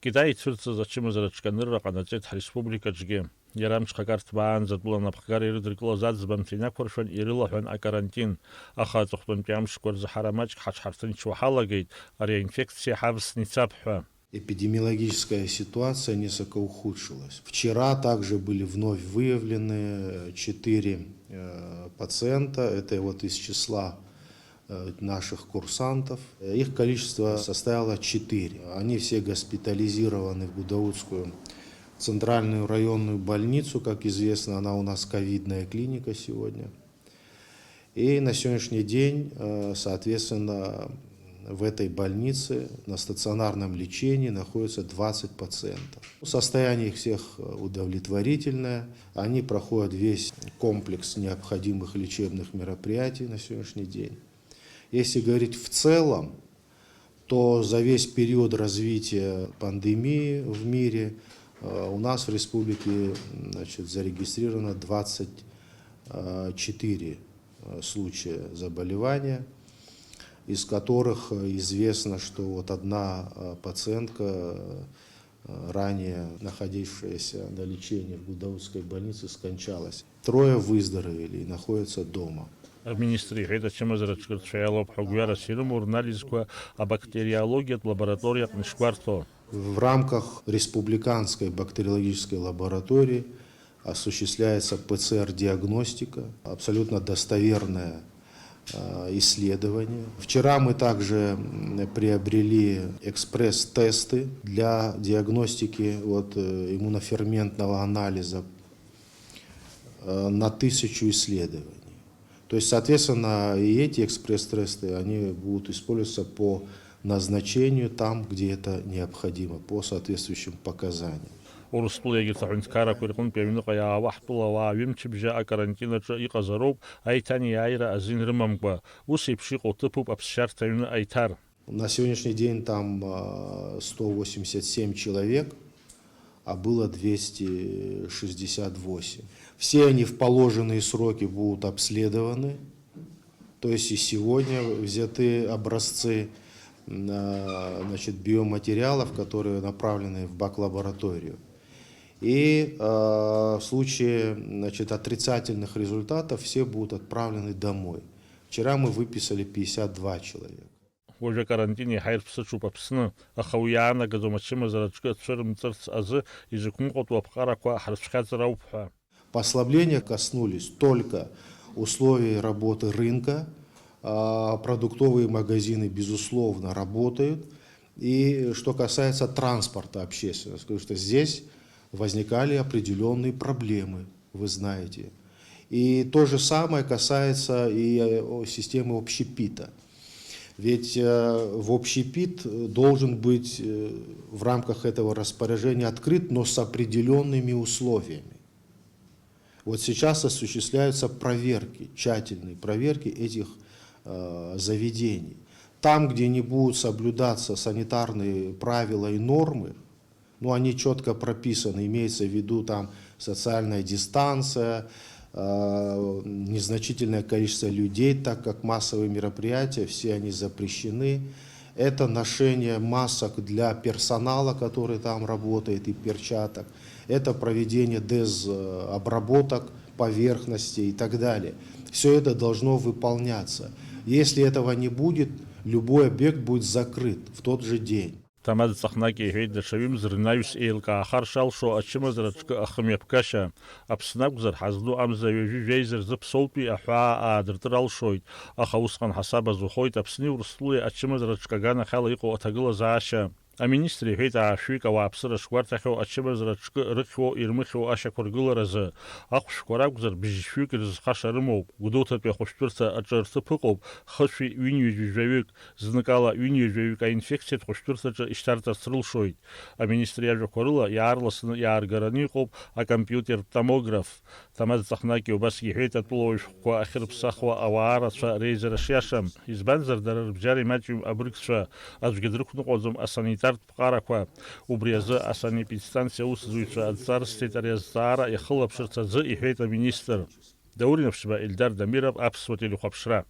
Китай цурцыз ачымызырачканырра канацет республика жге. Ярамчха картбаан затлана пхгар ирдрикла задзбам финакваршан ирилахван карантин. Аха цохтун пямшквар захарамач хачхартын чухалагейт, ария инфекция хавс ницапхва. Эпидемиологическая ситуация несколько ухудшилась. Вчера также были вновь выявлены 4 пациента. Это вот из числа наших курсантов. Их количество составило 4. Они все госпитализированы в Гудаутскую центральную районную больницу. Как известно, она у нас ковидная клиника сегодня. И на сегодняшний день, соответственно, в этой больнице на стационарном лечении находится 20 пациентов. Состояние их всех удовлетворительное. Они проходят весь комплекс необходимых лечебных мероприятий на сегодняшний день. Если говорить в целом, то за весь период развития пандемии в мире у нас в республике зарегистрировано 24 случая заболевания, из которых известно, что вот одна пациентка, ранее находившаяся на лечении в Гудаутской больнице, скончалась. 3 выздоровели и находятся дома. Министры это чем израчкат шаялоп хогвяра сирум урнализква а бактериология лаборатория нишкварто. В рамках республиканской бактериологической лаборатории осуществляется ПЦР-диагностика, абсолютно достоверное исследование. Вчера мы также приобрели экспресс-тесты для диагностики иммуноферментного анализа на 1000 исследований. То есть, соответственно, и эти экспресс-тесты они будут использоваться по назначению там, где это необходимо, по соответствующим показаниям. Урыстулеги тахынскара куркун певину кая вахтула ва вимчибжа карантина ча иqazarob айтани айра азин рымамгба усипши котыпуп абшартайны айтар. На сегодняшний день там 187 человек, а было 268. Все они в положенные сроки будут обследованы, то есть и сегодня взяты образцы биоматериалов, которые направлены в бак-лабораторию. И в случае отрицательных результатов все будут отправлены домой. Вчера мы выписали 52 человека. Уже карантине хайрпсы чупапсны, ахауяна газомачима зарачка цурм царц азы ижикун коту апхараква харчхазраупха. Послабления коснулись только условий работы рынка. Продуктовые магазины, безусловно, работают. И что касается транспорта общественного, скажу, что здесь возникали определенные проблемы, вы знаете. И то же самое касается и системы общепита. Ведь в общепит должен быть в рамках этого распоряжения открыт, но с определенными условиями. Вот сейчас осуществляются проверки, тщательные проверки этих заведений. Там, где не будут соблюдаться санитарные правила и нормы, они четко прописаны, имеется в виду там социальная дистанция, незначительное количество людей, так как массовые мероприятия, все они запрещены. Это ношение масок для персонала, который там работает, и перчаток. Это проведение дезобработок поверхностей и так далее. Все это должно выполняться. Если этого не будет, любой объект будет закрыт в тот же день. Тамад цахнаки хейда шавим зрнаюс эйлка ахар шалшо ачимазрачка ахмепкаша апснагзар хазду амзавежи вейзер запсолпи ахва адыртыралшойт ахаусхан хасаба зухойт апсни урслуе ачимазрачка гана хала ико атагыла зааша. А министры хейта ашвика ва апсыра шквартахо ачимазрачка рыкхо ирмыхо аша кургыларазы ахшкварагзар бижшвик рзхашарымов гудотапе хоштурца ачарсы пыкоп хашви винюжвевик знакала винюжвевика инфекция хоштурца иштарта срылшойт. А министры яжо корыла яарласын яаргараникоп а компьютер томограф тамаз цахнаки убаски хейта туловиш ко ахирпсахва аваараса рейзера шяшам избанзар дарар бжари матчум абрикша азгедрукну qozum асанитар пқарақва убриазы асанипидстанция усзуйца адцарстет ариаззара ихылапшырца зы ихейта министр Дауринов шиба Ильдар Дамиров апсватили хапшра.